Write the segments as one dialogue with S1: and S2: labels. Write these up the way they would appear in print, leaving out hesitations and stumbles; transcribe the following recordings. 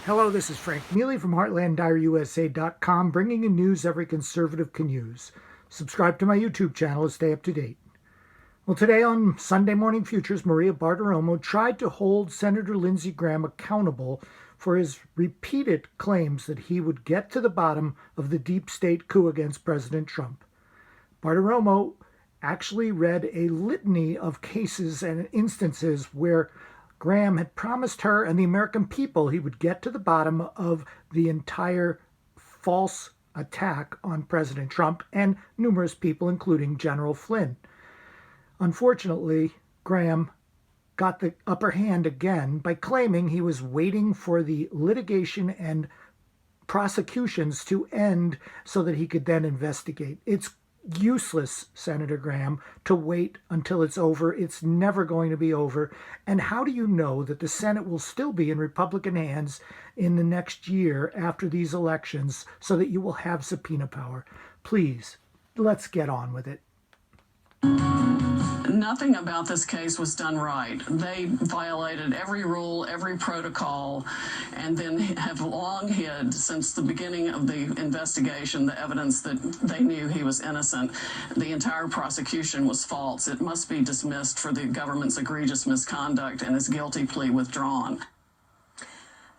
S1: Hello, this is Frank Mealy from HeartlandDiaryUSA.com, bringing you news every conservative can use. Subscribe to my YouTube channel to stay up to date. Well, today on Sunday Morning Futures, Maria Bartiromo tried to hold Senator Lindsey Graham accountable for his repeated claims that he would get to the bottom of the Deep State Coup against President Trump. Bartiromo actually read a litany of cases and instances where Graham had promised her and the American people he would get to the bottom of the entire false attack on President Trump and numerous people, including General Flynn. Unfortunately, Graham got the upper hand again by claiming he was waiting for the litigation and prosecutions to end so that he could then investigate. It's useless, Senator Graham, to wait until it's over. It's never going to be over. And how do you know that the Senate will still be in Republican hands in the next year after these elections so that you will have subpoena power? Please, let's get on with it.
S2: Nothing about this case was done right. They violated every rule, every protocol, and then have long hid since the beginning of the investigation the evidence that they knew he was innocent. The entire prosecution was false. It must be dismissed for the government's egregious misconduct and his guilty plea withdrawn.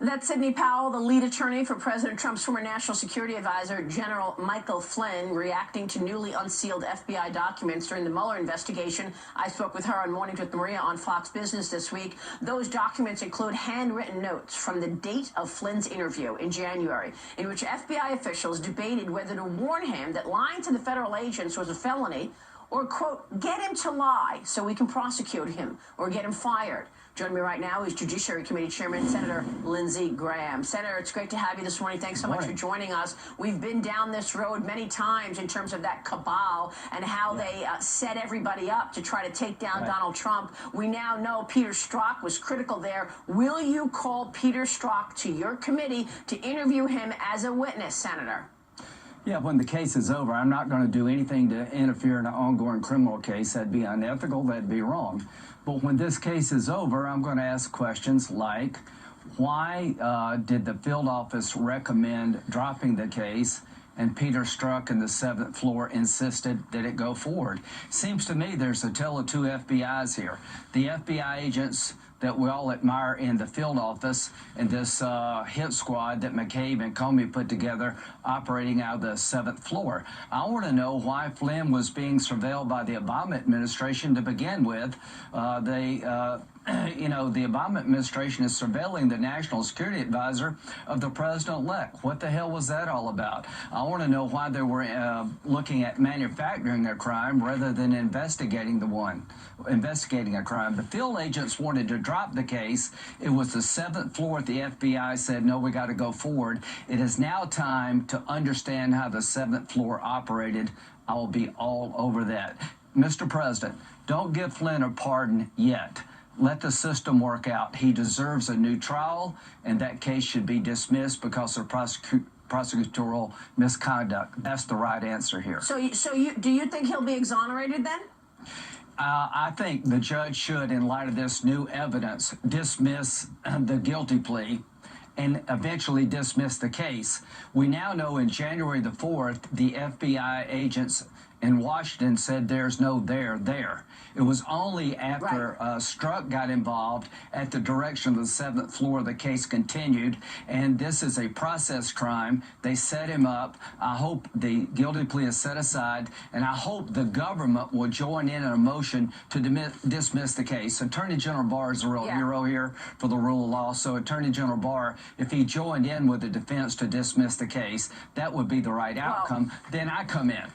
S3: That's Sidney Powell, the lead attorney for President Trump's former national security advisor, General Michael Flynn, reacting to newly unsealed FBI documents during the Mueller investigation. I spoke with her on Mornings with Maria on Fox Business this week. Those documents include handwritten notes from the date of Flynn's interview in January, in which FBI officials debated whether to warn him that lying to the federal agents was a felony or, quote, get him to lie so we can prosecute him or get him fired. Joining me right now is Judiciary Committee Chairman Senator Lindsey Graham. Senator, it's great to have you this morning. Thanks so much for joining us. We've been down this road many times in terms of that cabal and how they set everybody up to try to take down Donald Trump. We now know Peter Strzok was critical there. Will you call Peter Strzok to your committee to interview him as a witness, Senator?
S4: Yeah, when the case is over, I'm not going to do anything to interfere in an ongoing criminal case. That'd be unethical. That'd be wrong. But when this case is over, I'm going to ask questions like, why did the field office recommend dropping the case and Peter Strzok and the 7th floor insisted that it go forward? Seems to me there's a tale of two FBIs here. The FBI agents that we all admire in the field office and this hit squad that McCabe and Comey put together operating out of the 7th floor. I want to know why Flynn was being surveilled by the Obama administration to begin with. The Obama administration is surveilling the national security advisor of the president-elect. What the hell was that all about? I want to know why they were looking at manufacturing a crime rather than investigating a crime. The field agents wanted to drop the case. It was the 7th floor. The FBI said, no, we got to go forward. It is now time to understand how the 7th floor operated. I will be all over that. Mr. President, don't give Flynn a pardon yet. Let the system work out. He deserves a new trial, and that case should be dismissed because of prosecutorial misconduct. That's the right answer here.
S3: So do you think he'll be exonerated then?
S4: I think the judge should, in light of this new evidence, dismiss the guilty plea and eventually dismiss the case. We now know in January the 4th, the FBI agents in Washington said there's no there. It was only after Strzok got involved at the direction of the 7th floor the case continued, and this is a process crime. They set him up. I hope the guilty plea is set aside, and I hope the government will join in a motion to dismiss the case. Attorney General Barr is a real hero here for the rule of law, so Attorney General Barr, if he joined in with the defense to dismiss the case, that would be the right outcome. Then I come in.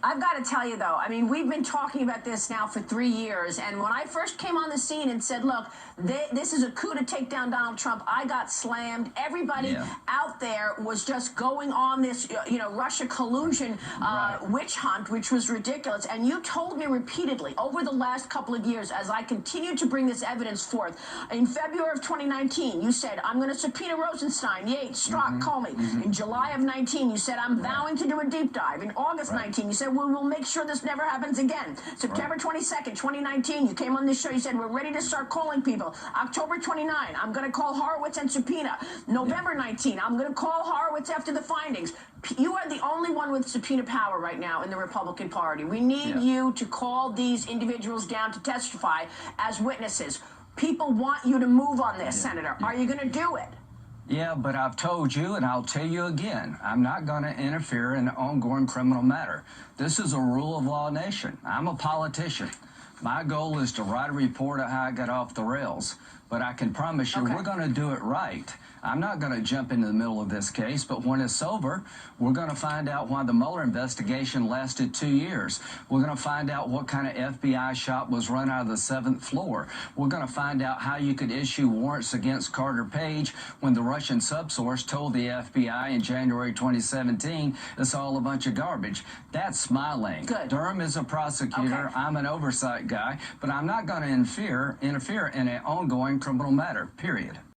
S3: I've got to tell you, though, I mean, we've been talking about this now for 3 years, and when I first came on the scene and said, look, this is a coup to take down Donald Trump, I got slammed. Everybody out there was just going on this, Russia collusion witch hunt, which was ridiculous. And you told me repeatedly over the last couple of years, as I continued to bring this evidence forth, in February of 2019, you said, I'm going to subpoena Rosenstein, Yates, Strzok, Comey. In July of 19, you said, I'm vowing to do a deep dive. In August 19, you said, we will make sure this never happens again. September 22nd, 2019, you came on this show, you said, we're ready to start calling people. October 29, I'm going to call Horowitz and subpoena. November 19, I'm going to call Horowitz after the findings. You are the only one with subpoena power right now in the Republican Party. We need you to call these individuals down to testify as witnesses. People want you to move on this, Senator. Are you going to do it?
S4: Yeah, but I've told you, and I'll tell you again, I'm not going to interfere in an ongoing criminal matter. This is a rule of law nation. I'm a politician. My goal is to write a report of how I got off the rails. But I can promise you we're going to do it right. I'm not going to jump into the middle of this case, but when it's over, we're going to find out why the Mueller investigation lasted 2 years. We're going to find out what kind of FBI shop was run out of the 7th floor. We're going to find out how you could issue warrants against Carter Page when the Russian subsource told the FBI in January 2017 it's all a bunch of garbage. That's my lane.
S3: Good.
S4: Durham is a prosecutor. I'm an oversight guy, but I'm not going to interfere in an ongoing criminal matter, period.